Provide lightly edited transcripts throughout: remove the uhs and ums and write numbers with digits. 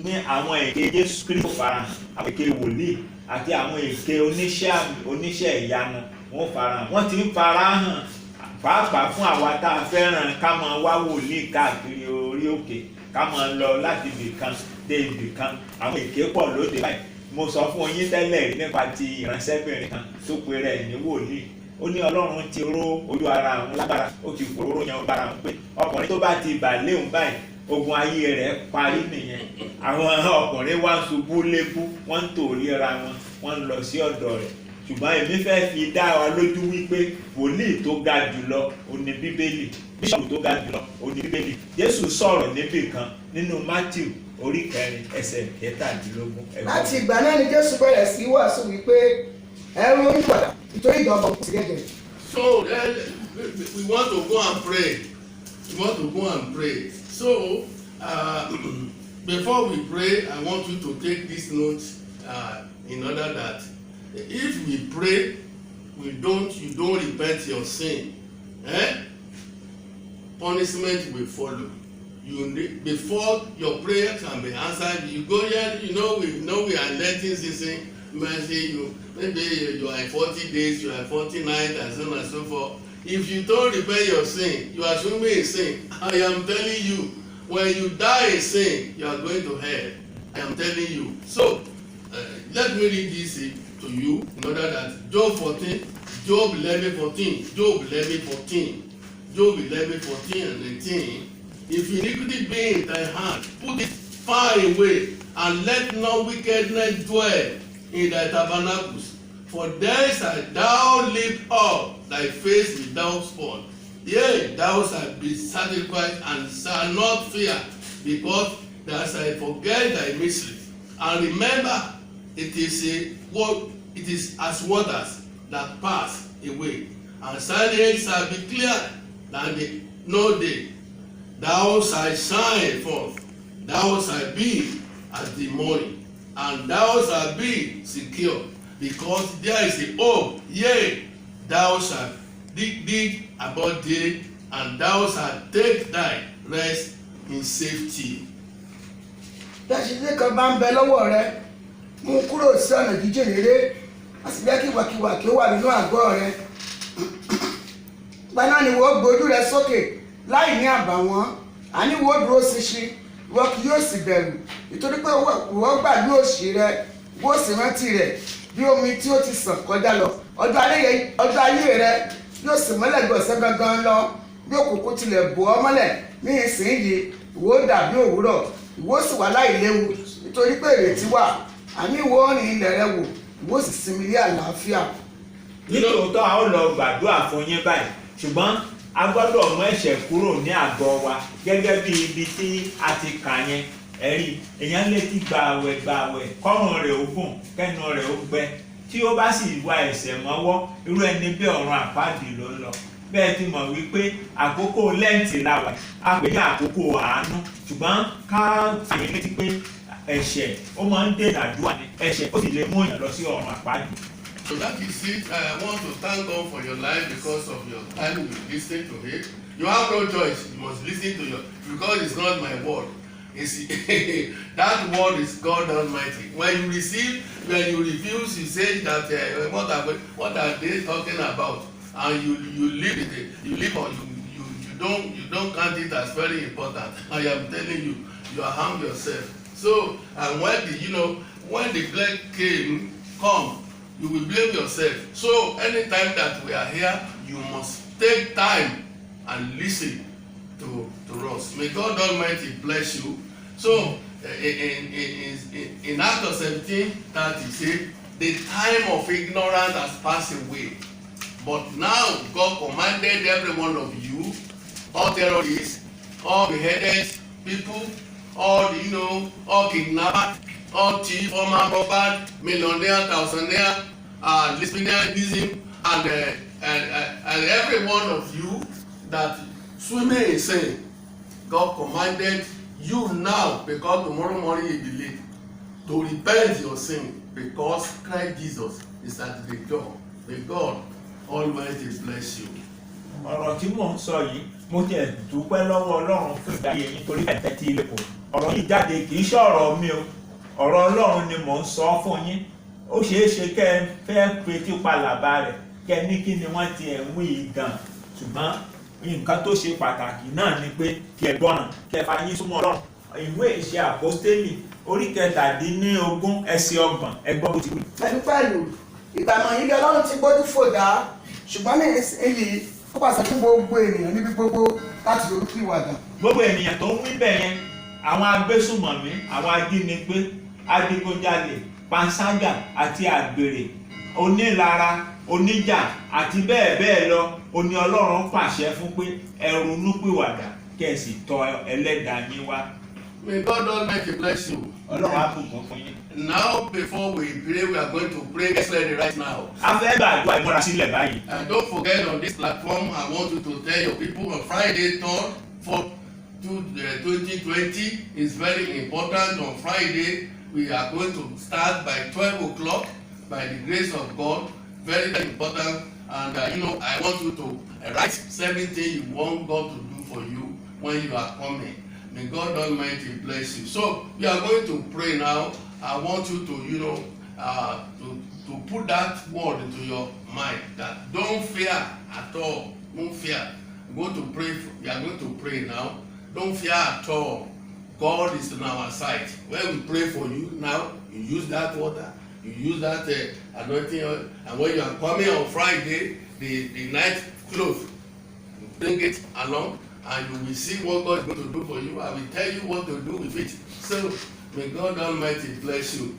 ní àwọn èké Jésù Kristo farahàn, àwọn èké wòlíì àti àwọn èké oníṣẹ́ ìyanu wọ́n farahàn. Wọ́n ti ń farahàn pàápàá fún àwa tá a fẹ́ràn ká máa wá wòlíì káàkiri orí òkè, ká máa lọ láti ibì kan dé ibì kan. Àwọn èké pọ̀ lóde báyìí. Mo sọ fún yín tẹ́lẹ̀ nípa ti ìránṣẹ́bìnrin kan tó pe rẹ̀ ní wòlíì. Ó ní Ọlọ́run ti ró ojú ara àwọn lágbára, ó ti fòróró yan ojú ara àwọn pé ọkùnrin tó bá ti bà léhùn báyìí ogun ayé rẹ̀ parí nìyẹn. Àwọn ọkùnrin wá ń ṣubú lébú, wọ́n ń tò léra wọn, wọ́n ń lọ sí ọ̀dọ̀ rẹ̀. Ṣùgbọ́n èmi fẹ́ fi dá wa lójú wípé wòlíì tó ga jùlọ ó ní Bíbélì, bíṣọ̀pù tó ga jùlọ ó ní Bíbélì. Jésù sọ̀rọ̀ níbì kan nínú Mátíù orí 4:17. Láti ìgbà náà ni Jésù bẹ̀rẹ̀ sí wàásù wípé ẹ ronú padà nítorí ìjọba kò sí gẹ́gẹ́. So we want to go and pray. We want to go and pray. So before we pray, I want you to take this note in order that if we pray, you don't repent your sin, punishment will follow. Before your prayer can be answered, you go here. We know we are letting sin. Mercy, maybe you are 40 days, you are 40 nights, and so on and so forth. If you don't repent your sin, you are assuming a sin. I am telling you, when you die in sin, you are going to hell. I am telling you. So, let me read this to you in order that Job 11:14, Job 11:14 and 18. If iniquity be in thy hand, put it far away, and let no wickedness dwell in thy tabernacles. For there shalt thou lift up thy face without spot. Yea, thou shalt be satisfied and shalt not fear, because thou shalt forget thy misery. And remember, it is as waters that pass away, and silence shall be clear than no day. Thou shalt shine forth, thou shalt be as the morning, and thou shalt be secure, because there is a hope. Yea, thou shalt dig about thee, and thou shalt take thy rest in safety. Tẹ́sílẹ̀ kan bá ń bẹ lọ́wọ́ rẹ, mú kúrò sí ọ̀nà jíjìn rere, a sì jẹ́ kí ìwàkiwà kí ó wà nínú àgọ́ rẹ. Gbaná ni wọ́n gbójú rẹ sókè láì ní àbàwọ́n, àní wọ́n dúró ṣinṣin, wọ́n kì yóò sì bẹ̀rù, nítorí pé wọ́n gbàgbé òṣì rẹ, wọ́n sì rántí rẹ̀ bí omi tí ó ti sàn kọjá lọ. Ọjọ́ ayé rẹ yóò sì mọ́lẹ̀ gbọ̀nsẹ̀ gangan lọ, bí òkùnkùn tilẹ̀ bò ọ́ mọ́lẹ̀ ní ìsinyìí, ìwọ dàbí òwúrọ̀, ìwọ sì wà láìléwu, nítorí pé ìrètí wà, àní ìwọ rìn ilẹ̀ rẹ wò, ìwọ sì sinmi ní àlàáfíà. Nítòótọ́ a ó lọ gbàdúrà fún yín báyìí, ṣùgbọ́n a gbọ́dọ̀ mú ẹ̀ṣẹ̀ kúrò ní àgọ́ wa gẹ́gẹ́ bí ibi tí a ti kà yẹn. Ẹ̀rí èèyàn lè ti gbààwẹ̀ kọ́rùn rẹ̀ ó gùn kẹ́nu rẹ̀ ó gbẹ, tí ó bá sì wá ẹ̀ṣẹ̀ mọ́wọ́, irú ẹni bí ọ̀run àpáàdì ló ń lọ. Bẹ́ẹ̀ ti mọ̀ wípé àkókò lẹ́ǹtì la wà, a pè ní àkókò àánú, ṣùgbọ́n ká fìyè létí pé ẹ̀ṣẹ̀ ó máa ń dènà àdúrà ní ẹ̀ṣẹ̀ ó sì lè mú èèyàn lọ sí ọ̀run àpáàdì. So that is it. I want to thank God for your life because of your time you listen to it. You have no choice. You must listen to because it's not my word. That word is God Almighty. When you refuse, you say that what are they talking about? And you leave it. You don't count it as very important. I am telling you, you harm yourself. So and when the plague come, you will blame yourself. So anytime that we are here, you must take time and listen to us. May God Almighty bless you. So in Acts 17:30 say, the time of ignorance has passed away, but now God commanded every one of you, all terrorists, all beheaded people, all kidnappers, all thief, former robber, millionaire, thousandaire, lesbianism, and every one of you that swimming in sin, God commanded you now, because tomorrow morning you believe, to repent your sin, because Christ Jesus is at the door. May God Almighty bless you. Ọ̀rọ̀ tí mò ń sọ yìí, mo jẹ́ dúpẹ́ lọ́wọ́ Ọlọ́run fún ìgbà yẹn nítorí ẹ̀tẹ́ tí ilé kò. ọ̀rọ̀ yìí jáde kì í ṣe ọ̀rọ̀ mi o, ọ̀rọ̀ Ọlọ́run ni mò ń sọ fún yín. Ó ṣeé ṣe kẹ́ ẹ fẹ́ fetí palàbà rẹ̀ kẹ́ ẹ ní kí ni wọ́n ti ẹ̀ ń wí yìí gan, ṣùgbọ́n nǹkan tó ṣe pàtàkì náà ni pé kí ẹ gbọ́ràn, kí ẹ fa yín súnmọ́ Ọlọ́run. Ìwé Ìṣe Àpọ́stélì orí 17 ẹsẹ̀ 30 ẹ gbọ́ bó ti wí. pẹ̀lú ìgbàmọ̀ yìí lé Ọlọ́run ti gbójú fò dá, ṣùgbọ́n ní èyí ó pàṣẹ fún gbogbo ènìyàn níbi gbogbo láti ronúpìwàdà. Gbogbo ènìyàn tó ń wí bẹ̀ yẹn, àwọn agbésùmọ̀mí, àwọn ajínigbé, adigunjalè, panṣágà àti àgbèrè, onílara, oníjà àti bẹ́ẹ̀ bẹ́ẹ̀ lọ, oní Ọlọ́run pàṣẹ fún pé ẹ ronúpìwàdà kẹ́ ẹ sì tọ̀ Ẹlẹ́dàá yín wá. May God Almighty bless you. Ọlọ́run á bùkún fún yín. Now, before we pray, we are going to pray. Get ready right now. A fẹ́ gbàdúrà ìmúra sílẹ̀ báyìí. And don't forget, on this platform, I want you to tell your people on Friday, 3rd, 4th, 2020 is very important. On Friday, we are going to start by 12 o'clock by the grace of God. Very, very important. And I want you to write 7 things you want God to do for you when you are coming. May God Almighty bless you. So we are going to pray now. I want you to to put that word into your mind, that don't fear at all. Don't fear. Go to pray. We are going to pray now. Don't fear at all. God is on our side. When we pray for you now, you use that water, you use that anointing oil, and when you are coming on Friday, the night clothes, you bring it along, and you will see what God is going to do for you. I will tell you what to do with it. So may God Almighty bless you.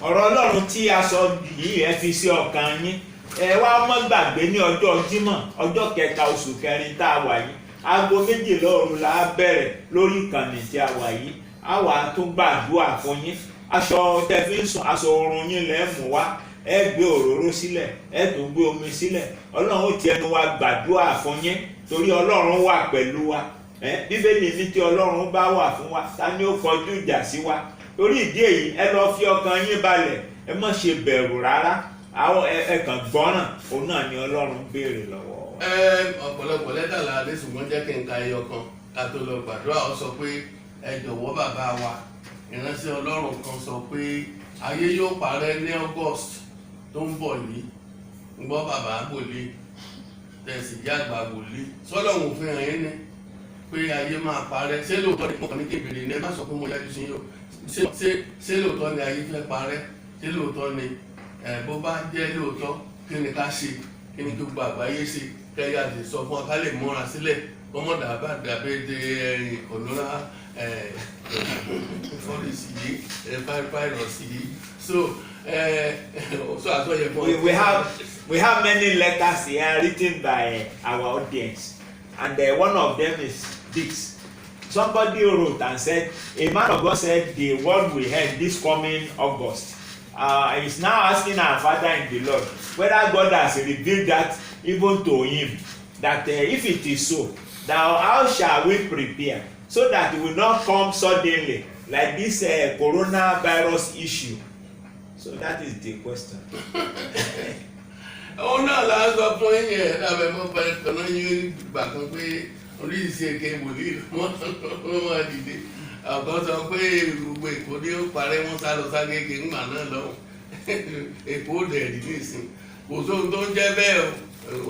Ọ̀rọ̀ Ọlọ́run tí a sọ yìí ẹ fi sí ọkàn yín. Ẹ wá má gbàgbé ní ọjọ́ Jímọ̀, ọjọ́ 3 oṣù kẹrin tá a wà yìí. Aago 12 òru la bẹ̀rẹ̀ lórí ìkànnì tí a wà yìí. A wà tún gbàdúrà fún yín. Aṣọ tẹ́ fi ń sùn, aṣọ oorun yín lẹ́ mú wá. Ẹ gbé òróró sílẹ̀, ẹ tún gbé omi sílẹ̀. Ọlọ́run ó ti ẹnu wa gbàdúrà fún yín torí Ọlọ́run wà pẹ̀lú wa. Bíbélì ní tí Ọlọ́run bá wà fún wa, ta ni ó kọjú ìjà sí wa? Torí ìdí èyí, ẹ lọ fi ọkàn yín balẹ̀, ẹ má ṣe bẹ̀rù rárá. Àwọn ẹ kàn gbọ́ràn, òun náà ni Ọlọ́run béèrè lọ́wọ́. Ọ̀pọ̀lọpọ̀ lẹ́tà la dé, ṣùgbọ́n jẹ́ kí n ka ẹyọ kan ká tó lọ gbàdúrà. Ó sọ pé ẹ jọ̀wọ́ bàbá wa, ìránṣẹ́ Ọlọ́run kan sọ pé ayé yóò parẹ́ ní August tó ń bọ̀ yìí. Ń gbọ́ bàbá wòlíì, tẹ̀sí ìyá àgbà wòlíì. Sọ́lọ́run fi hàn yín ni pé ayé máa parẹ́. Ṣé lóòótọ́ ni mo kàn ní kébèrè ní ẹ má sọ pé mo yájú sí yín o. Ṣé lóòótọ́ ni ayé fẹ́ parẹ́? Ṣé lóòótọ́ ni bó bá jẹ́ lóòótọ́ kí ni ká ṣe? Kí ni gbogbo àgbáyé ṣe? Kẹ́yà lè sọ fún wa ká lè múra sílẹ̀ kọ́mọ́dà bá dàbẹ́ de kòlóra fọ́lìsì yìí fáírọ̀sì yìí. So àtọ́yẹ fún ọ. We have many letters here written by our audience, and one of them is this. Somebody wrote and said, a man of God said the word we heard this coming August. He's now asking our Father in the Lord whether God has revealed that even to him, that if it is so, now how shall we prepare so that it will not come suddenly like this coronavirus issue? So that is the question. Òun náà la sọ fún yín ẹ̀ lábẹ́ mọ́ pẹ́ kaná yín gbà kan pé oríṣi èké wòlíì wọ́n máa dìde. Àwọn sọ pé gbogbo Èkó ní ó parẹ́ wọ́n sá lọ Ságége ńgbà náà lọ́wọ́. Èkó dẹ̀ rí nísìn. Kò sóhun tó ń jẹ́ bẹ́ẹ̀ o.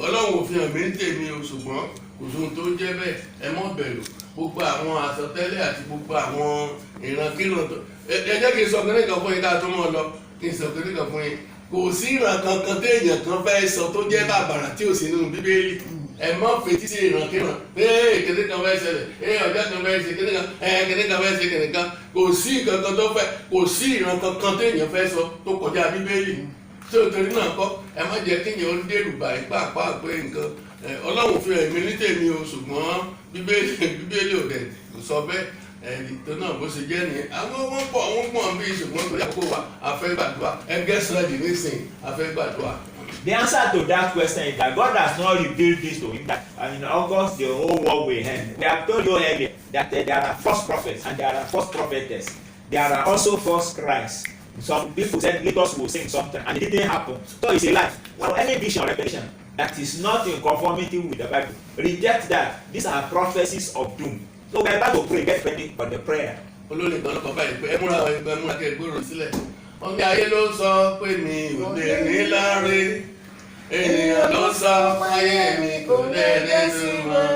Ọlọ́run ò fi hàn mí ń tèmi o, ṣùgbọ́n kò sóhun tó ń jẹ́ bẹ́ẹ̀. Ẹ mọ́ bẹ̀rù. Gbogbo àwọn àsọtẹ́lẹ̀ àti gbogbo àwọn ìrankíran tó. Ẹ jẹ́ kí n sọ kíní kan fún yín ká tó mọ̀ lọ. Kí n sọ kíní kan fún yín. Kò sí ìran kankan téèyàn kan fẹ́ sọ tó jẹ́ bàbàrà tí ò sí nínú Bíbélì. Ẹ má fetí sí ìrankíran. Kíní kan fẹ́ ṣẹlẹ̀. Ọjọ́ kan fẹ́ ṣe kíní kan. Kíní kan fẹ́ ṣe kíní kan. Kò sí kankan tó fẹ́. Kò sí ìran kankan téèyàn fẹ́ sọ tó kọjá Bíbélì. Tí o torí náà kọ́, ẹ má jẹ́ kéèyàn ó dèrò báyìí pàápàá pé nǹkan Ọlọ́run fi ẹ̀mí ní tèmi o, ṣùgbọ́n Bíbélì ò dẹ̀ kò sọ bẹ́ẹ̀. Tó náà bó ṣe jẹ́ nìyẹn. Àwọn pọ̀ bí ṣùgbọ́n tó yẹ kó wa afẹ́ gbàdúrà. Ẹ gẹ́sì rẹ̀ nísìnyí afẹ́ gbàdúrà. The answer to that question is that God has not revealed this to him, that in August the whole world will end. We have told you earlier that there are false prophets and there are false prophetess. There are also false Christs. Some people said leaders will sing something and it didn't happen. So it's a lie. Well, any vision or revelation that is not in conformity with the Bible, reject that. These are prophecies of doom. So we are about to pray, get ready for the prayer. olórin kan lọ́kọ̀ báyìí pé ẹ múra kẹ́ gbòòrò sílẹ̀. Wọ́n ní ayé ló sọ pé mi ò lè ní láre, ènìyàn ló sọ pé ayé mi kò lè ní túmọ̀,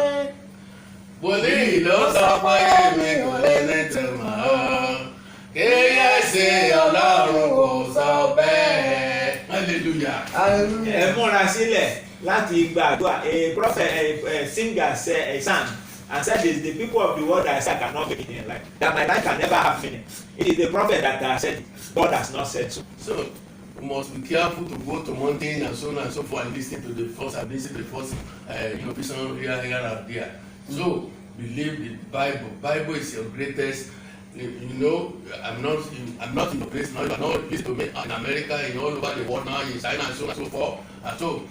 wòlíì ló sọ pé ayé mi kò lè ní túmọ̀, kíyèsí Ọlọ́run kò sọ bẹ́ẹ̀. Hallelujah. Ẹ múra sílẹ̀ láti gbàdúrà. A prophet, a singer sang and said, "It's the people of the world that say I cannot make it in life, that my life can never have meaning. It is the prophet that has said it. God has not said so." So we must be careful to go to mountain and so on and so forth and listen to the first and listen to the first person here and there. So believe the Bible. Bible is your greatest. You know, I'm not in the place now. You are not used to me in America, in all over the world now, in China and so on and so forth. And so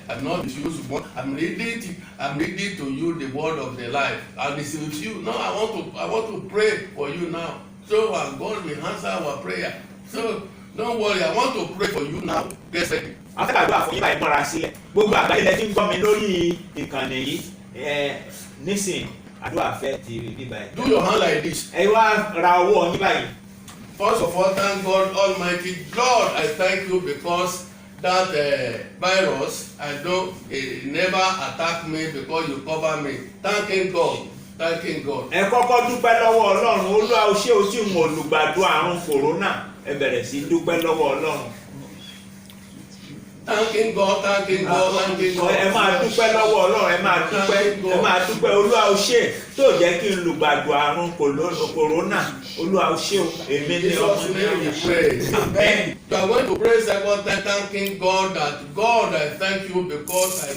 I'm not used to. I'm ready to use the word of the life, and it's with you now. I want to pray for you now. So God will answer our prayer. So don't worry, I want to pray for you now. Get ready. Àwọn fẹ́ gbàdúrà fún yín báyìí múra sílẹ̀. Gbogbo àgbáyé lẹ ti ń gbọ́ mi lórí ìkànnì yìí. Nísìnyí, àdúrà fẹ́ ti rí bí báyìí. Do your hand like this. Ẹ wá ra owó yín báyìí. First of all, thank God Almighty. Lord, I thank you because that virus, it never attacked me because you cover me. Thanking God. Thanking God. Ẹ kọ́kọ́ dúpẹ́ lọ́wọ́ Ọlọ́run. Olúwa ó ṣé o tí mo lùgbàdùn àrùn kòrónà. Ẹ bẹ̀rẹ̀ sí dúpẹ́ lọ́wọ́ Ọlọ́run. Thanking God, thanking God, thanking God. Ẹ máa dúpẹ́ lọ́wọ́ Ọlọ́run. Ẹ máa dúpẹ́. Olúwa ó ṣé tó jẹ́ kí n lùgbàdùn àrùn kòrónà. Olúwa ó ṣé o. Èmi ni ọmọ Jesus' name we pray. Amen. You are going to pray second time, thanking God that God, I thank you because I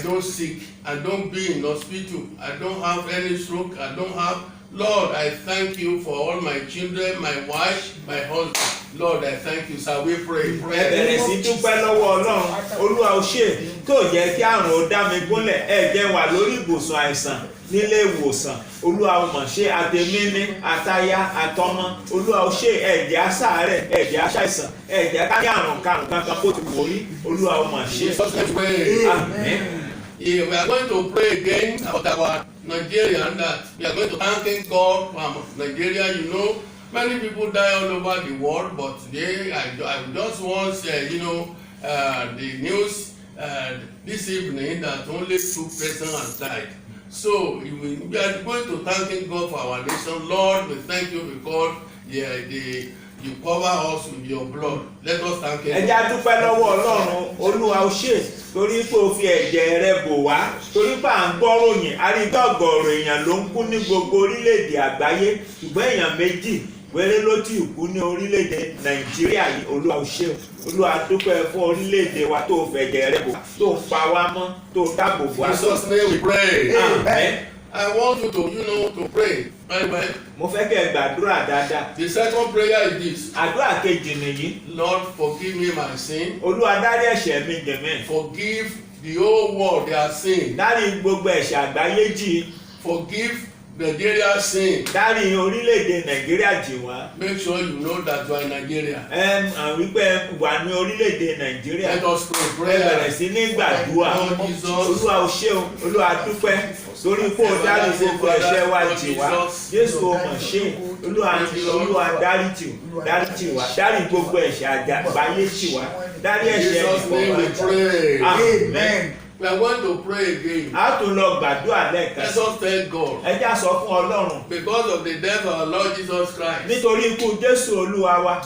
don't sick, I don't be in hospital, I don't have any stroke, I don't have. Lord, I thank you for all my children, my wife, my husband. Lord, I thank you. Shall we pray? Ẹ bẹ̀rẹ̀ sí dúpẹ́ lọ́wọ́ Ọlọ́run. Olúwa ó ṣé tó jẹ́ kí àrùn ó dá mi gúnlẹ̀. Ẹ jẹ́ wà lórí ibùsùn àìsàn nílé ìwòsàn. Olúwa ó mọ̀ ṣe àtẹ̀mí ní àtayá àtọmọ. Olúwa ó ṣé ẹ̀jẹ̀ aṣáárẹ̀, ẹ̀jẹ̀ aṣàìsàn, ẹ̀jẹ̀ ká ní àrùn kankan kó ti wòrí. Olúwa ó mọ̀ ṣe. Let's pray. Amen. Yeah, we are going to pray again about our Nigeria and that we are going to thank God from Nigeria. You know, many people die all over the world, but today I just want the news this evening that only 2 persons have died. So we are going to thank God for our nation. Lord, we thank you because you cover us with your blood. Let us thank you. Ẹ jẹ́ dúpẹ́ lọ́wọ́ Ọlọ́run. Olúwa ó ṣé torí pé o fi ẹ̀jẹ̀ rẹ bò wá. Torí pé à ń gbọ́ròyìn arígbọ̀gọ̀rọ̀ èèyàn ló ń kú ní gbogbo orílẹ̀-èdè àgbáyé. Ṣùgbọ́n èèyàn méjì wéré ló ti kú ní orílẹ̀-èdè Nàìjíríà yìí. Olúwa ó ṣé o. Olúwa dúpẹ́ fún orílẹ̀-èdè wa tó fẹ̀jẹ̀ rẹ bò wá, tó pa wá mọ́, tó dáàbò bò wá. In Jesus' name we pray. Amen. I want you to pray. Amen. Mo fẹ́ kẹ́ gbàdúrà dáadáa. The second prayer is this. Àdúrà kejì nìyí. Lord, forgive me my sin. Olúwa dárí ẹ̀ṣẹ̀ mi jì mí. Forgive the whole world their sin. Dárí gbogbo ẹ̀ṣẹ̀ àgbáyé jì. Forgive Nigeria's sin. Dárí orílẹ̀-èdè Nàìjíríà jì wá. Make sure you know that you are in Nigeria. Wípé wà ní orílẹ̀-èdè Nàìjíríà. Let us pray. Ẹ bẹ̀rẹ̀ sí ní gbàdúrà. Olúwa ó ṣé o. Olúwa dúpẹ́ sórí kó o dárí gbogbo ẹ̀ṣẹ̀ wa jì wá. Jésù ó mọ̀ ṣe. Olúwa dáríjì wá. Dárí gbogbo ẹ̀ṣẹ̀ àgbáyé jì wá. Dárí ẹ̀ṣẹ̀ ìfọ̀wá. Amen. We are going to pray again. A tún lọ gbàdúrà lẹ́ẹ̀kan. Let us thank God. Ẹ já sọ fún Ọlọ́run. Because of the death of our Lord Jesus Christ. Nítorí ikú Jésù Olúwa wa.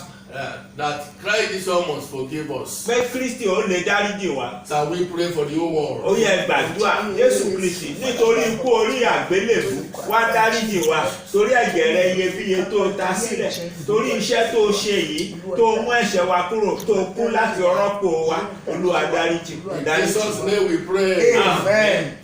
That Christ Jesus must forgive us. Pé Kristi ó lè dáríjì wá. Shall we pray for the whole world? Ó yẹ gbàdúrà Jésù Kristi nítorí ikú orí àgbélébù wá dáríjì wá torí ẹ̀jẹ̀ rẹ̀ iyebíye tó ta sílẹ̀ torí iṣẹ́ tó ṣe yìí tó mú ẹ̀ṣẹ̀ wa kúrò tó kú láti rọ́pò wa Olúwa dáríjì. In Jesus' name we pray. Amen.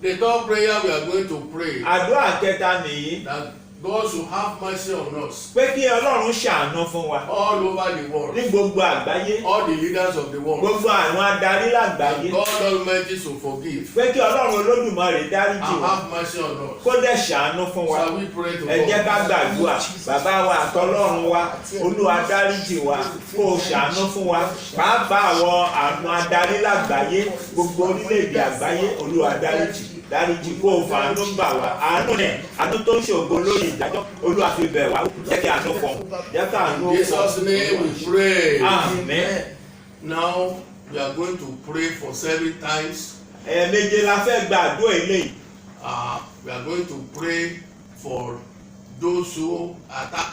The third prayer we are going to pray. Àdúrà kẹta nìyí. That God should have mercy on us. Pé kí Ọlọ́run ṣàánú fún wa. All over the world. Ní gbogbo àgbáyé. All the leaders of the world. Gbogbo àwọn adarí lágbàáyé. God Almighty should forgive. Pé kí Ọlọ́run Olódùmarè dáríjì And wa. have mercy on us. Kó dẹ̀ ṣàánú fún wa. Shall we pray to Ẹ jẹ́ God? ká gbàdúrà bàbá wa àtọlọ́run wa Olúwa dáríjì wa kó o ṣàánú fún wa pàápàá àwọn adarí lágbàáyé gbogbo orílẹ̀-èdè àgbáyé Olúwa dáríjì dáríjì kó o fà àánú gbà wá àánú rẹ̀ àánú tó ń ṣògo lórí ìdájọ́ Olúwa fi bẹ̀ wá jẹ́ kí àánú fọ̀ jẹ́ kí àánú fọ̀. Jesus' name we pray. Amen. Now we are going to pray for 7 times. Ẹ̀ẹ̀méje la fẹ́ gba àdúrà eléyìí. We are going to pray for those who attack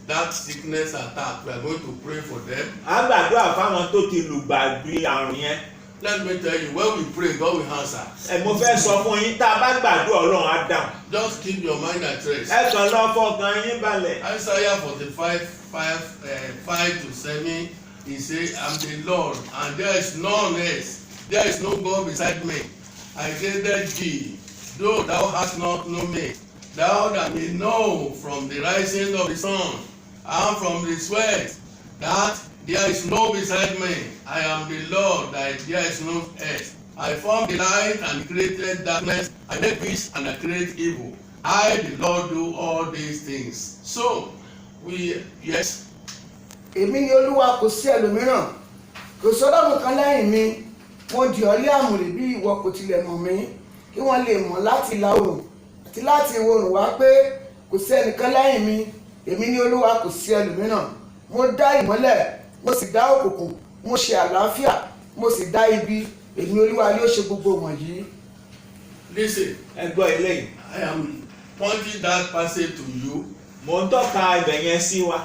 that sickness attack. We are going to pray for them. A gbàdúrà fáwọn tó ti lùgbàdì àrùn yẹn. Let me tell you, when we pray, God will answer. Mo fẹ́ sọ fún yín tá a bá gbàdúrà Ọlọ́run á dáhùn. Just keep your mind at rest. Ẹ kàn lọ fọkàn yín balẹ̀. Isaiah 45:5-7, he says, I'm the Lord, and there is none else. There is no God beside me. I created thee, though thou hast not known me. Thou that may know from the rising of the sun and from the sweat, that there is no beside me. I am the Lord, that there is no else. I form the light and created darkness. I make peace and I create evil. I, the Lord, do all these things. So, yes. Èmi ni Olúwa, kò sí ẹlòmíràn, kò sọ́dọ̀ kan lẹ́yìn mi. Mo dì ọ́ lé àmùrè bí ìwọ kò tilẹ̀ mọ̀ mí, kí wọ́n lè mọ̀ láti ìlà oòrùn àti láti ìwọ̀ oòrùn wá pé kò sí ẹnìkan lẹ́yìn mi. Èmi ni Olúwa, kò sí ẹlòmíràn. Mo dá ìmọ́lẹ̀, mo sì dá òkùnkùn, mo ṣe àlàáfíà, mo sì dá ibi. Èmi Olúwa yóò ṣe gbogbo wọ̀nyí. Listen, Ẹ gbọ́ eléyìí. I am pointing that passage to you. Mo ń tọ́ka ibẹ̀ yẹn sí wa.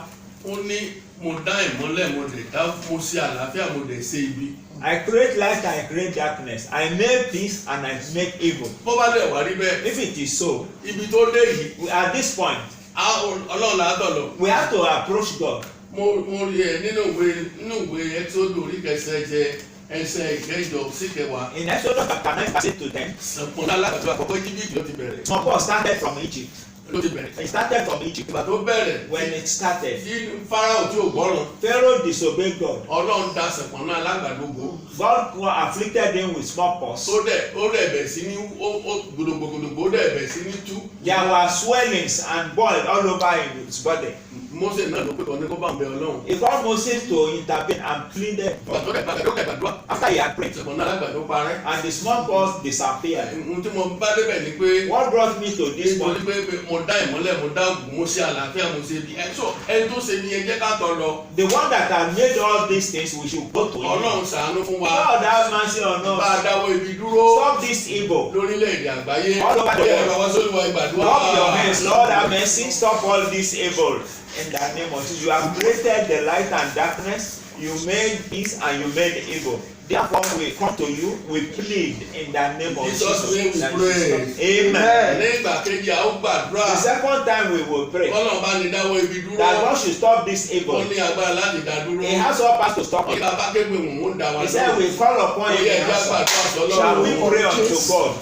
Ó ní mo dá ìmọ́lẹ̀, mo dẹ̀ dá, mo ṣe àlàáfíà, mo dẹ̀ ṣe ibi. I create light and I create darkness. I make peace and I make evil. Bó bá dẹ̀ wá rí bẹ́ẹ̀. If it is so, Ibi tó dé yìí. at this point, Ọlọ́run là á dọ̀lọ̀. we have to approach God. Mo rí ẹ nínú ìwé Ẹ́kísódù orí kẹsàn-án ẹsẹ̀ ìkẹjọ sí kẹwàá. In Exodus chapter 9 verse 8 to 10, Sọ̀pọ̀n alágbàdo àkọ́kọ́ Íjíbítì ló ti bẹ̀rẹ̀. small Paul started from Egypt. Ló ti bẹ̀rẹ̀. It started from Egypt. Ìgbà tó bẹ̀rẹ̀. When it started, Tí Fáráò tí ò gbọ́ràn. Pharaoh disobeyed God. Ọlọ́run dá sọ̀pọ̀n náà alágbàdo gbò. God afflicted him with smallpox. Ó dẹ̀ bẹ̀ sí ní gbòdògbòdògbò ó dẹ̀ bẹ̀ sí ní tú. There were swellings and boils all over his body. Mósè náà ló pé kọ́ ní kó bá ń bẹ Ọlọ́run. He called Moses to intervene and pleaded. Ìgbà tó dẹ̀ gbàdúrà. After he had prayed, Sọ̀pọ̀n náà alágbàdo parẹ́. and the smallpox disappeared. Ohun tí mo bá débẹ̀ ni pé. What brought me to this Nítorí point? pé mo dá ìmọ́lẹ̀, mo dá ògùn, mo ṣe àlàáfíà, mo ṣe ibi. Ẹni tó ṣe ni ẹ jẹ́ ká tọ̀ lọ. The one that had made all these things, we should go to him. Ọlọ́run ṣàánú fún wa. God have mercy on Bá a us. dáwọ́ ibi dúró. Stop this evil. Lórílẹ̀-èdè àgbáyé. All over the world. Ẹ̀rọ wa sórí wa ìgbàdúrà. Clap your hands, Lord have mercy. Stop all this evil. In the name of Jesus, you have created the light and darkness. You made peace and you made evil. Therefore, we come to you. We plead in the name of Jesus' name Jesus. we pray. Amen. Ní ìgbà kejì a ó gbàdúrà. The second time we will pray Ọlọ́run bá ní dáwọ́ ibi dúró. that God should stop this Ó evil. ní agbára láti dá dúró. He has all power to stop it. Ọ̀gá bá kéwì wò ó ń dá wa He said, we call upon Ó him. yẹ and kí a answer. gbàdúrà sọ́lọ́run. Shall we pray unto God?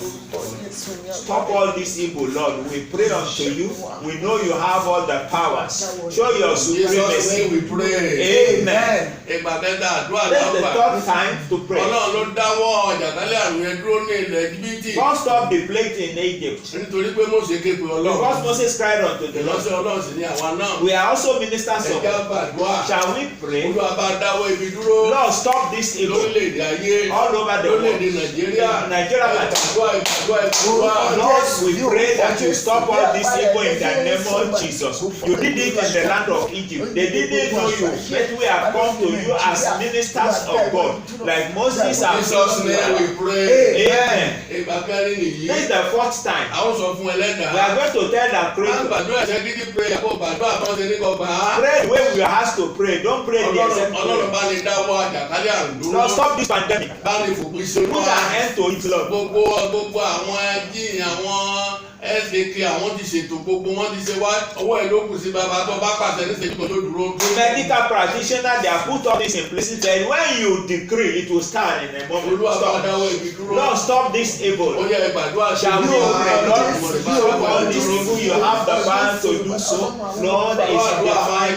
Stop all this evil, Lord. We pray unto you. We know you have all the powers. Show your Jesus' supremacy. name we pray. Amen. Ìgbà kẹta àdúrà This is the lọ́gbà. third time to pray. Ọlọ́run ló dáwọ́ àjàkálẹ̀ àrùn yẹn dúró ní ilẹ̀ Íjíbítì. God stop the plague in Egypt. Nítorí pé Mósè ké pe Because Ọlọ́run. Moses cried unto the Lord. Ìránṣẹ́ Ọlọ́run sì ni àwa náà. We are also ministers of Ẹ̀jẹ̀ God. gbàdúrà. Shall we pray? Olúwa bá dáwọ́ ibi dúró. Lord, stop this evil Lórílẹ̀-èdè ayé. all over the Lórílẹ̀-èdè world. Nàìjíríà. Nigeria, Ìgbàdúrà. Lord, we pray that you stop all this evil in the name of Jesus. You did it in the land of Egypt. They didn't know you, yet we have come to you as ministers of God, like Moses and Jesus' name we pray. Amen. Ìgbà kẹrin nìyí. This is the fourth time. A ó sọ fún ẹlẹ́dàá. We are going to tell the Máa creator, gbàdúrà ṣe gidi prayer kó gbàdúrà kan ṣe ní kó gbà á. pray the way we are asked to pray. Don't pray the exact Ọlọ́run prayer. bá lè dáwọ́ àjàkálẹ̀ àrùn dúró. Lord, stop this pandemic. Bá lè fòpin sí Put an end to it, Lord. gbogbo àwọn ẹjí àwọn SDK àwọn ti ṣètò gbogbo wọn ti ṣe wá ọwọ́ ẹ̀ ló kù sí bàbá tó bá pàṣẹ ní ṣètò tó dúró. The medical practitioner, they have put all this in place. Then when you decree, it will stand in a moment. Olúwa bá Stop. dáwọ́ ibi dúró. Lord, stop this Ó evil. yẹ ìgbàdúrà Shall we pray, Lord? Stop All this evil, you have the power to do so. Lord, is divine.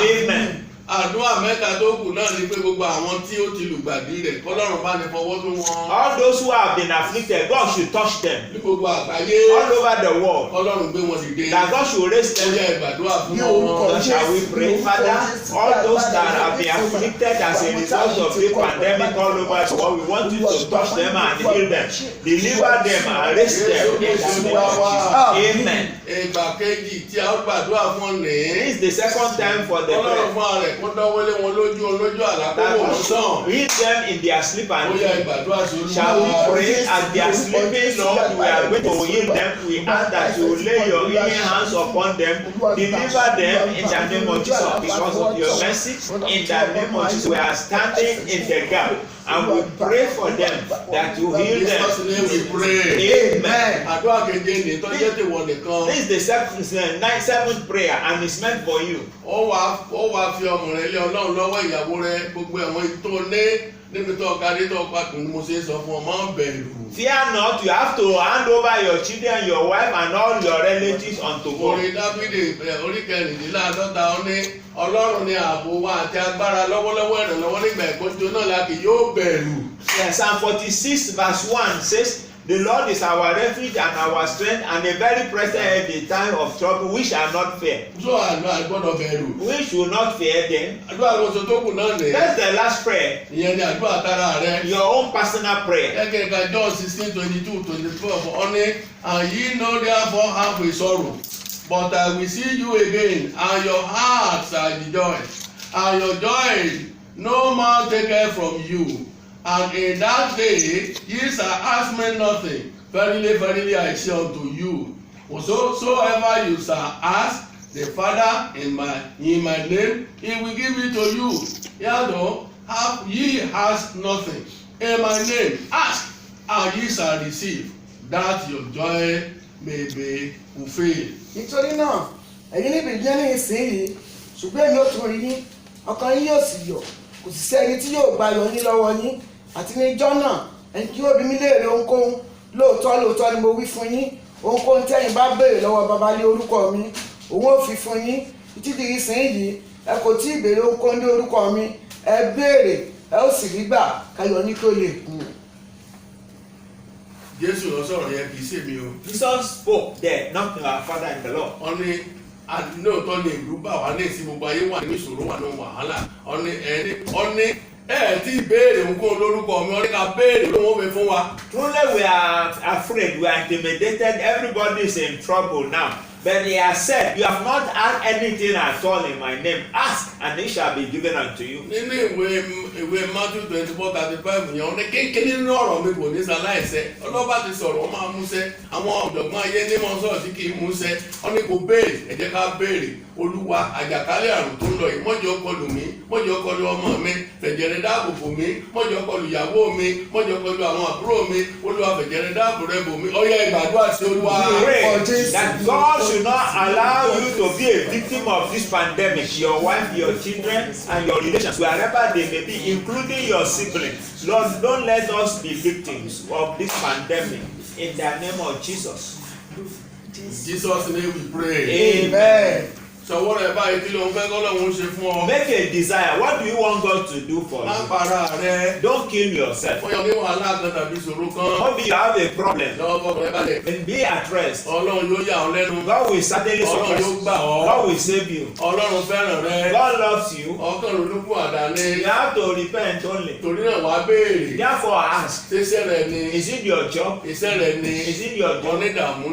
Amen. àdúrà mẹ́ta tó kù náà ni pé gbogbo àwọn tí ó ti lùgbàdì rẹ̀ kọ́lọ́run bá ní fọwọ́ tó wọn. All those who have been afflicted, God should touch them. ní gbogbo àgbáyé. All over the world. kọ́lọ́run gbé wọn dìde. That God should raise them. ó yẹ ìgbàdúrà fún Ní wọn. orúkọ Shall we pray, Father? All those that have been afflicted as a result of the pandemic all over the world, we want you to touch them and heal them, deliver them and raise them in the name of Jesus. Amen. ìgbà kejì tí a ó gbàdúrà fún ní. This is the second time for the kọ́lọ́run prayer. fún ààrẹ kó dánwọ́lé wọn lójú àlàkó wọn sàn. Heal them in their sleep ó and yẹ dream. ìgbàdúrà sí olúwa. Shall we pray as they are sleeping, Lord? We are going to heal them. We ask that you lay your healing hands upon them, deliver them in the name of Jesus because of your mercy. In the name of Jesus, we are standing in the gap and we pray for them that you heal them. Jesus name we pray. Amen. àdúrà keje ní tó jẹ́ tèwọ̀ nìkan. This is the seventh prayer and it's meant for you. ó wá fi ọmọ rẹ lé ọlọ́run lọ́wọ́ ìyàwó rẹ gbogbo ẹ̀wọ̀n tó ní níbi tó ga dé tó pàtó ni mo ṣe sọ fún ọ máa bẹ̀rù. Fear not, you have to hand over your children, your wife and all your relatives unto God. orin dábìdì orí kẹrìndínláàdọ́ta ó ní ọlọ́run ní ààbò wa àti agbára lọ́wọ́lọ́wọ́ ìrànlọ́wọ́ nígbà ìpọ́njú náà la kì yóò bẹ̀rù. Yeah, Psalm 46 verse 1 says, the Lord is our refuge and our strength and a very present help in time of trouble. We shall not fear. tó àgbà gbọ́dọ̀ bẹ̀rù. We should not fear them. àdúrà lóṣù tó kù náà nìyẹn. That's the last prayer. ìyẹn ni àdúrà tara rẹ. Your own personal prayer. gẹ́gẹ́ ká John 16:22-24 ó ní and ye know therefore have a sorrow but I will see you again and your hearts are rejoiced and your joy no man taketh from you and in that day ye shall ask me nothing verily verily I say unto you whatsoever you shall ask the Father in my name he will give it to you. Yet have ye asked nothing in my name, ask and ye shall receive, that your joy may be fulfilled. nítorí náà ẹ̀yin níbi jẹ́ ní ìsinyìí ṣùgbọ́n èmi ò tún rí yín ọkàn yín yóò sì yọ̀ kò sì sí ẹni tí yóò gba ayọ̀ yín lọ́wọ́ yín àti ní ijọ́ náà ẹni tí yóò bí mi léèrè ohunkóhun lóòótọ́ ni mo wí fún yín ohunkóhun tí ẹ̀yin bá béèrè lọ́wọ́ baba ní orúkọ mi òun ò fi fún yín títí di ìsinyìí ẹ kò tí ì béèrè ohunkóhun ní orúkọ mi ẹ béèrè ẹ ó sì rí gbà káyọ̀ ní kí ó lè kú. Jésù lọ sọ̀rọ̀ yẹn kì í ṣèmi o. Jesus spoke there, not our Father in the Lord. Wọ́n ní lóòótọ́ ni ìlú bá wà ní ìsìn gbogbo ayé wà nínú ìṣòro wà nínú wàhálà. Wọ́n ní tí ìbéèrè ohunkóhun lórúkọ mi wọ́n ní ká béèrè ló wọ́n fi fún wa. Truly we are afraid, we are intimidated, everybody is in trouble now. But he has said, you have not had anything at all in my name. Ask, and it shall be given unto you. Nínú ìwé Matthew 24:35 yẹn, ní kínkínní nínú ọ̀rọ̀ mi kò ní ṣaláìṣẹ. Ọlọ́ba ti sọ̀rọ̀ wọ́n máa múṣẹ́. Àwọn ọ̀jọ̀gbọ́n ayé ní mọ́ sọ̀rọ̀ tí kì í múṣẹ́. Wọ́n ní kò béèrè, ẹ jẹ́ ká béèrè. Olúwa àjàkálẹ̀ àrùn tó ń lọ yìí, mọ́jọ́ kọlù mí, mọ́jọ́ kọlù ọmọ mi, fẹ̀jẹ̀rẹ̀ dáàbò bò mí, mọ́jọ́ kọlù ìyàwó mi, mọ́jọ́ kọlù àwọn àbúrò mi, Olúwa fẹ̀jẹ̀rẹ̀ dáàbò rẹ bò mí. Ó yá ìgbàdúrà sí Olúwa. Pray that God should not allow you to be a victim of this pandemic. Your wife, your children, and your relations, wherever they may be, including your siblings. Lord, don't let us be victims of this pandemic. In the name of Jesus. Jesus' name we pray. Amen. Sọ̀wọ́ rẹ̀ báyìí kí ló ń fẹ́ kọ́lọ́hún ṣe fún ọ. Make a desire. What do you want God to do for Má you? para rẹ̀. Don't kill yourself. Fọyọ̀ ní wàhálà kan tàbí ìṣòro kan. Maybe you have a problem. Lọ́wọ́ fọkàn rẹ̀ balẹ̀. Then be at rest. Ọlọ́run yóò yà ọ́ lẹ́nu. God will certainly Ọlọ́run surprise yóò you. gbà ọ́. God will save you. Ọlọ́run fẹ́ràn rẹ. God loves you. Ọkàn ronúkú àdáni. You have to repent only. Torí náà wàá béèrè. Therefore ask, Ṣéṣẹ́ rẹ ni. is it your job? Iṣẹ́ rẹ ni. Is it your job? Onídààmú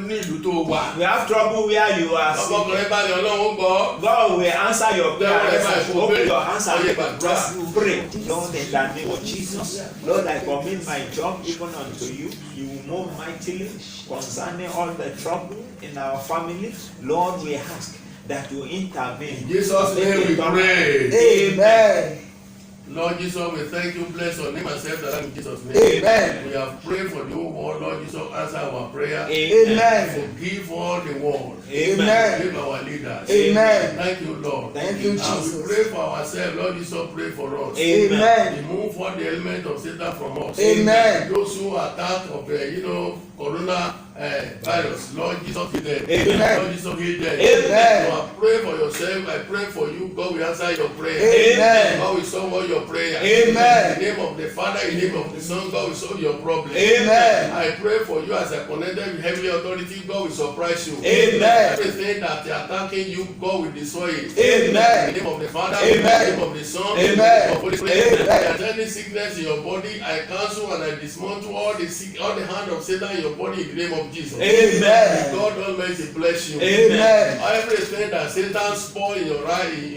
ní ìlú tó wà. We have trouble where you are sick. Ọmọkùnrin balẹ̀ Ọlọ́run gbọ́. God will answer your prayer. Open your hands and Just just pray. Lord, in the name of Jesus, Lord, I commit my job even unto you. You will move mightily concerning all the trouble in our family. Lord, we ask that you intervene. In Jesus' name we pray. Amen. Lord Jesus, we thank you, bless your name and save the life in Jesus' name. Amen. We have prayed for the whole world, Lord Jesus, answer our prayer. Amen. Forgive all the world. Amen. Forgive our leaders. Amen. Thank you, Lord. Thank you, And Jesus. we pray for ourselves, Lord Jesus, pray for us. Amen. Remove all the element of Satan from us. Amen. Those who attack of corona virus. Lord Jesus, heal them. Amen. Lord Jesus, heal them. Amen. So I pray for yourself. I pray for you. God will answer your prayer. Amen. God will solve your prayer. Amen. In the name of the Father, in the name of the Son, God will solve your problem. Amen. I pray for you as I connected with heavenly authority. God will surprise you. Amen. Everything that they are attacking you, God will destroy it. Amen. In the name of the Father, Amen. in the name of the Son, in the Amen. name of the Holy Spirit. Amen. If there is any sickness in your body, I cancel and I dismantle all the hand of Satan in your body in the name of Jesus. Amen. God Almighty bless you. Amen. Everything that Satan spoiled in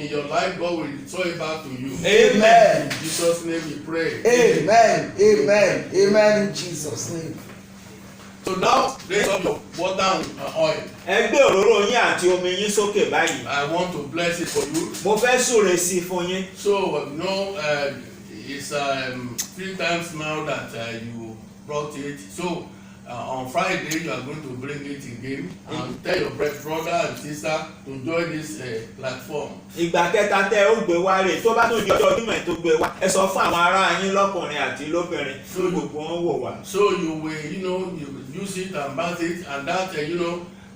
your life, God will destroy it back to you. Amen. In Jesus' name we pray. Amen. Amen. Amen in Jesus' name. So now, raise up your water and oil. Ẹ gbé òróró yín àti omi yín sókè báyìí. I want to bless it for you. Mo fẹ́ súre sí i fún yín. So, it's 3 times now that you brought it. So, on Friday, you are going to bring it again and tell your brother and sister to join this platform. Ìgbà kẹta tẹ́ ó gbé wá rè tó bá tún di ọjọ́ Jímọ̀ tó gbé wá. Ẹ sọ fún àwọn ará yín lọ́kùnrin àti lóbìnrin tí gbogbo wọn wò wá. So you will, you use it and bath it, and that,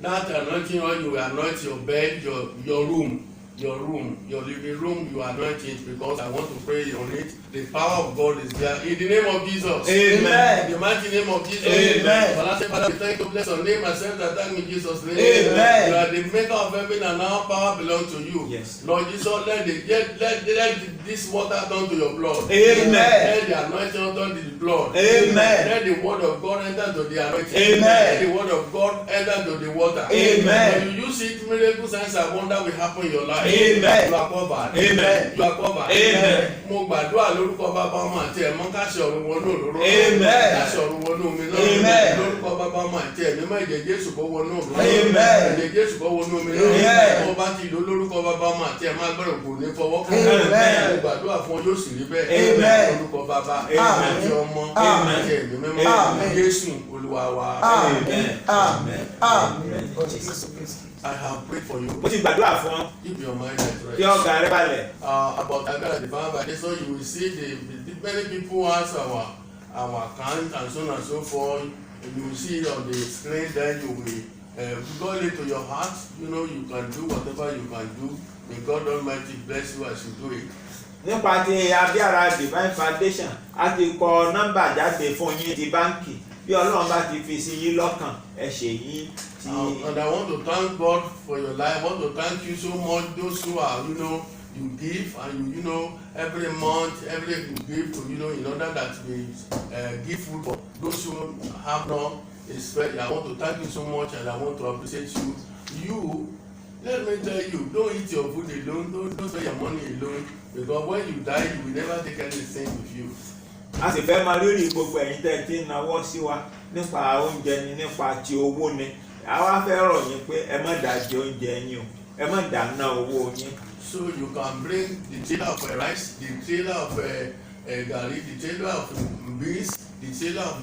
that anointing oil, you will anoint your bed, your room, your living room, you anoint it because I want to pray on it. The power of God is there. In the name of Jesus. Amen. In the mighty name of Jesus. Amen. Father, we thank you, bless your name, accept and thank in Jesus' name. Amen. You are the maker of heaven and our power belongs to you. Yes. Lord Jesus, let this water turn to your blood. Amen. Let the anointing turn to the blood. Amen. Let the word of God enter to the anointing. Amen. Let the word of God enter to the water. Amen. When you use it, miracles, signs and wonder will happen in your life. Amen. You are covered. Amen. You are covered. Amen. Mo gbàdúrà lórúkọ bàbá ọmọ àti ẹ̀mọ́ káṣí ọ̀run wọnú òróró. Amen. Káṣí ọ̀run wọnú omi náà. Amen. Lórúkọ bàbá ọmọ àti ẹ̀mí mọ́ ẹ̀jẹ̀ Jésù kó wọnú òróró. Amen. Ẹ̀jẹ̀ Jésù kó wọnú omi Amen. náà. Mo bá ti lò lórúkọ bàbá ọmọ àti ẹ̀mọ́ agbára òkú ní fọwọ́ kàn. Amen. Mo gbàdúrà fún ọ yóò sì rí bẹ́ẹ̀. Amen. Lórúkọ bàbá Amen. àti ọmọ Amen. àti ẹ̀mí mímọ́. Amen. Jésù Olúwa wa. Amen. Amen. Amen. I have prayed for you. Mo ti gbàdúrà fún ọ. Keep your mind at rest. Kí ọkàn rẹ balẹ̀. About Agbára Divine Foundation, you will see the many people ask our account and so on and so forth. You will see it on the screen. Then you will God lay to your heart. You can do whatever you can do. May God Almighty bless you as you do it. Nípa ti Agbára Divine Foundation, a ti kọ nọ́mbà jáde fún yín ti báńkì. Bí Ọlọ́run bá ti fi sí yín lọ́kàn, ẹ ṣe yín ti. And I want to thank God for your life. I want to thank you so much. Those who are, you give and every month, you give to, in order that we give food for those who have not. I want to thank you so much and I want to appreciate you. Let me tell you, don't eat your food alone. Don't spend your money alone. Because when you die, you will never take anything with you. A sì fẹ́ máa lórí gbogbo ẹ̀yin tẹ́ ẹ ti ń nawọ́ sí wa nípa oúnjẹ ni nípa ti owó ni. Àwa fẹ́ rọ̀ yín pé ẹ má dàjẹ oúnjẹ yín o, ẹ má dáná owó yín. So you can bring the trailer of rice, the trailer of garri, the trailer of beans, the trailer of